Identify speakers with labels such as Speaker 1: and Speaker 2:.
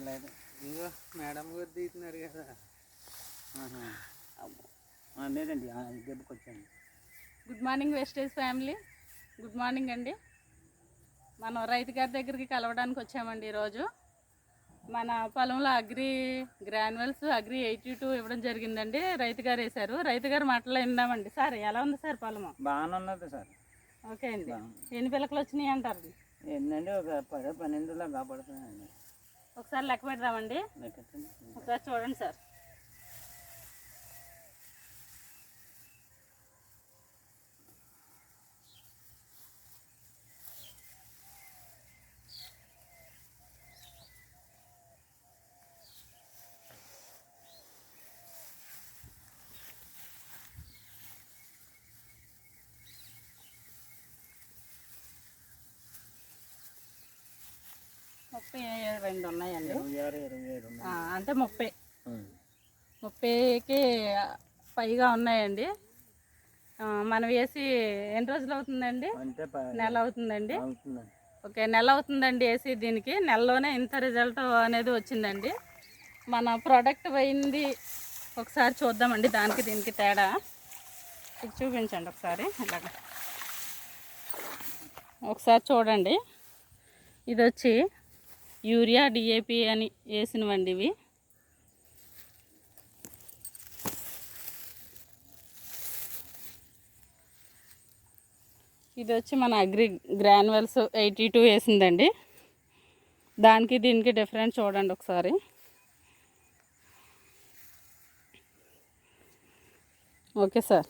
Speaker 1: లేదు మేడం గారు తీస్తున్నారు కదా. లేదండి దెబ్బకి వచ్చాను.
Speaker 2: Good morning wastage family, good morning అండి. మనం రైతు గారి దగ్గరికి కలవడానికి వచ్చామండి ఈరోజు. మన పొలంలో అగ్రి గ్రాన్యువల్స్ అగ్రి 82 ఇవ్వడం జరిగిందండి. రైతు గారు వేశారు. రైతు గారు మాటలో విందామండి. సార్ ఎలా ఉంది సార్ పొలము?
Speaker 1: బాగానే ఉన్నది సార్.
Speaker 2: ఓకే అండి. ఎన్ని పిలకలు వచ్చినాయి అంటారు?
Speaker 1: ఏంటండి ఒక 10-12 కాపాడుతున్నాయండి.
Speaker 2: ఒకసారి లెక్క పెడదామండి. ఒకసారి చూడండి సార్. ముప్పై 22 ఉన్నాయండి. అంటే 30కి పైగా ఉన్నాయండి. మనం వేసి ఎన్ని రోజులు అవుతుందండి? నెల అవుతుందండి. ఓకే, నెల అవుతుందండి వేసి. దీనికి నెలలోనే ఇంత రిజల్ట్ అనేది వచ్చిందండి. మన ప్రోడక్ట్ పోయింది ఒకసారి చూద్దామండి. దానికి దీనికి తేడా ఇది చూపించండి ఒకసారి. ఇలాగ ఒకసారి చూడండి. ఇది వచ్చి యూరియా డిఏపి అని వేసినవండి ఇవి. ఇది వచ్చి మన అగ్రి గ్రాన్యువల్స్ 82 వేసిందండి. దానికి దీనికి డిఫరెన్స్ చూడండి ఒకసారి. Okay sir.